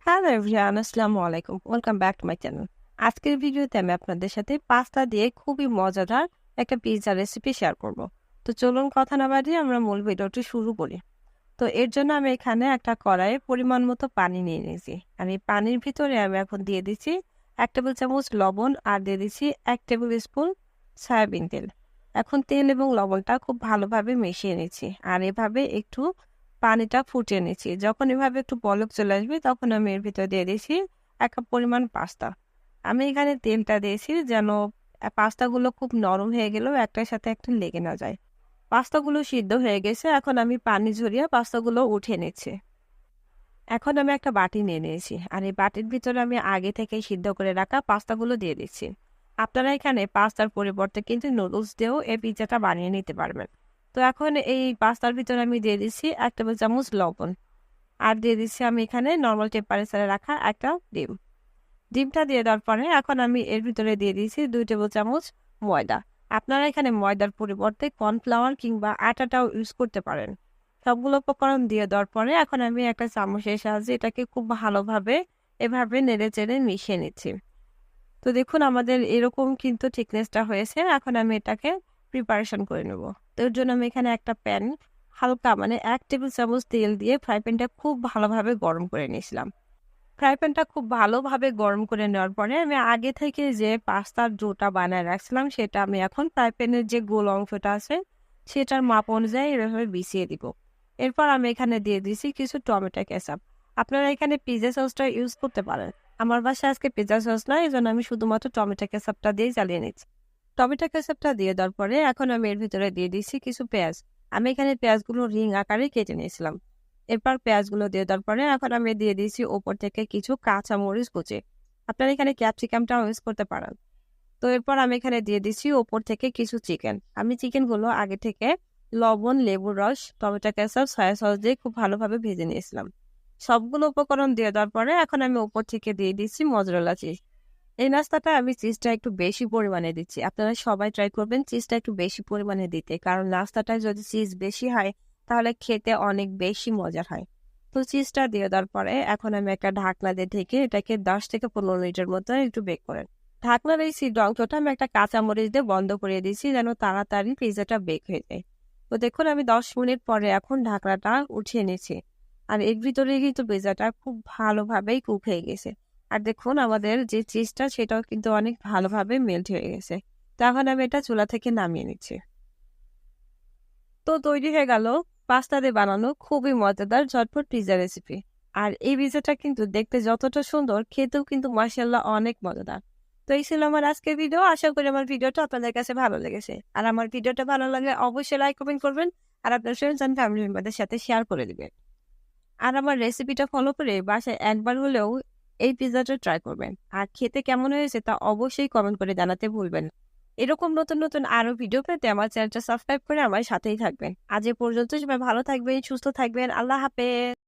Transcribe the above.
Hello everyone, আসসালামু আলাইকুম। Welcome back to my channel. আজকের ভিডিওতে আমি আপনাদের সাথে পাস্তা দিয়ে খুবই মজাদার একটা পিৎজা রেসিপি শেয়ার করব। তো চলুন কথা না বাড়িয়ে আমরা মূল ভিডিওটি শুরু করি। তো এর জন্য আমি এখানে একটা কড়াইয়ে পরিমাণ মতো পানি নিয়ে নিয়েছি। আর এই পানির ভিতরে আমি এখন দিয়ে দিচ্ছি 1 টেবিল চামচ লবণ আর দিয়ে দিচ্ছি 1 টেবিল স্পুন সয়াবিন তেল। এখন তেল এবং লবণটা খুব ভালোভাবে মিশিয়ে নিচ্ছি আর এভাবে একটু পানিটা ফুটিয়ে নিচ্ছি। যখন এভাবে একটু বলক চলে আসবে তখন আমি এর ভিতরে দিয়ে দিচ্ছি 1 কাপ পরিমাণ পাস্তা। আমি এখানে তেলটা দিয়েছি যেন পাস্তাগুলো খুব নরম হয়ে গেলেও একটার সাথে একটা লেগে না যায়। পাস্তাগুলো সিদ্ধ হয়ে গেছে, এখন আমি পানি ঝরিয়ে পাস্তাগুলো উঠিয়ে নিচ্ছি। এখন আমি একটা বাটি নিয়ে নিয়েছি আর এই বাটির ভিতরে আমি আগে থেকে সিদ্ধ করে রাখা পাস্তাগুলো দিয়ে দিচ্ছি। আপনারা এখানে পাস্তার পরিবর্তে কিন্তু নুডলস দিয়েও এই পিৎজাটা বানিয়ে নিতে পারবেন। তো এখন এই পাস্তার ভিতরে আমি দিয়ে দিচ্ছি 1 টেবিল চামচ লবণ আর দিয়ে দিচ্ছি আমি এখানে নর্মাল টেম্পারেচারে রাখা একটা ডিম। ডিমটা দিয়ে দেওয়ার পরে এখন আমি এর ভিতরে দিয়ে দিয়েছি 2 টেবিল চামচ ময়দা। আপনারা এখানে ময়দার পরিবর্তে কর্নফ্লাওয়ার কিংবা আটাটাও ইউজ করতে পারেন। সবগুলো উপকরণ দিয়ে দেওয়ার পরে এখন আমি একটা চামচের সাহায্যে এটাকে খুব ভালোভাবে এভাবে নেড়ে চেড়ে মিশিয়ে নিচ্ছি। তো দেখুন আমাদের এরকম কিন্তু থিকনেসটা হয়েছে। এখন আমি এটাকে প্রিপারেশন করে নেব। তো এর জন্য আমি এখানে একটা প্যান হালকা 1 টেবিল চামচ তেল দিয়ে ফ্রাই প্যানটা খুব ভালোভাবে গরম করে নিয়েছিলাম। ফ্রাই প্যানটা খুব ভালোভাবে গরম করে নেওয়ার পরে আমি আগে থেকে যে পাস্তার ডোটা বানায় রাখছিলাম সেটা আমি এখন ফ্রাই প্যানের যে গোল অংশটা আছে সেটার মাপ অনুযায়ী এভাবে বিছিয়ে দিব। এরপর আমি এখানে দিয়ে দিয়েছি কিছু টমেটো কেচাপ। আপনারা এখানে পিৎজা সসটা ইউজ করতে পারেন। আমার বাসায় আজকে পিৎজা সস নয়, এই জন্য আমি শুধুমাত্র টমেটো কেচাপটা দিয়ে চালিয়ে নিচ্ছি। টমেটো কেচাপটা দিয়ে দেওয়ার পরে এখন আমি এর ভিতরে দিয়ে দিচ্ছি কিছু পেঁয়াজ। আমি এখানে পেঁয়াজগুলো রিং আকারে কেটে নিয়েছিলাম। এরপর পেঁয়াজগুলো দিয়ে দেওয়ার পরে এখন আমি দিয়ে দিয়েছি ওপর থেকে কিছু কাঁচা মরিচ কুচি। আপনারা এখানে ক্যাপসিকামটাও ইউজ করতে পারেন। তো এরপর আমি এখানে দিয়ে দিচ্ছি ওপর থেকে কিছু চিকেন। আমি চিকেনগুলো আগে থেকে লবণ, লেবুর রস, টমেটো কেচাপ, সয়া সস দিয়ে খুব ভালোভাবে ভেজে নিয়েছিলাম। সবগুলো উপকরণ দিয়ে দেওয়ার পরে এখন আমি ওপর থেকে দিয়ে দিচ্ছি মজরেলা চিজ। এই নাস্তাটা আমি চিজটা একটু বেশি পরিমাণে দিচ্ছি। আপনারা সবাই ট্রাই করবেন চিজটা একটু বেশি পরিমাণে দিতে, কারণ নাস্তাটায় যদি চিজ বেশি হয় তাহলে খেতে অনেক বেশি মজার হয়। তো চিজটা দিয়ে দেওয়ার পরে এখন আমি একটা ঢাকনা দিয়ে ঢেকে এটাকে 10 থেকে 15 মিনিটের মতো একটু বেক করেন। ঢাকনার এই সিড অংশটা আমি একটা কাঁচামরিচ দিয়ে বন্ধ করে দিয়েছি যেন তাড়াতাড়ি পিৎজাটা বেক হয়ে যায়। তো দেখুন আমি 10 মিনিট পরে এখন ঢাকনাটা উঠিয়ে নিয়েছি আর এর ভিতরে কিন্তু পিৎজাটা খুব ভালোভাবেই কুক হয়ে গেছে। আর দেখুন আমাদের যে চিজটা সেটাও কিন্তু অনেক ভালোভাবে মেল্ট হয়ে গেছে। তো এখন আমি এটা চুলা থেকে নামিয়ে নিচ্ছি। তো তৈরি হয়ে গেল পাস্তা দিয়ে বানানো খুবই মজাদার ঝটপট পিৎজা রেসিপি। আর এই পিৎজাটা কিন্তু দেখতে যতটা সুন্দর, খেতেও কিন্তু মাশাআল্লাহ অনেক মজাদার। তো এই ছিল আমার আজকের ভিডিও। আশা করি আমার ভিডিওটা আপনাদের কাছে ভালো লেগেছে। আর আমার ভিডিওটা ভালো লাগলে অবশ্যই লাইক কমেন্ট করবেন আর আপনার ফ্রেন্ডস এন্ড ফ্যামিলি মেম্বারদের সাথে শেয়ার করে দিবেন। আর আমার রেসিপিটা ফলো করে বাসায় একবার হলেও এই পিৎজাটা ট্রাই করবেন। আর খেতে কেমন হয়েছে তা অবশ্যই কমেন্ট করে জানাতে ভুলবেন না। এরকম নতুন নতুন আরো ভিডিও পেতে আমার চ্যানেলটা সাবস্ক্রাইব করে আমার সাথেই থাকবেন। আজ এ পর্যন্ত, সবাই ভালো থাকবেন, সুস্থ থাকবেন। আল্লাহ হাফেজ।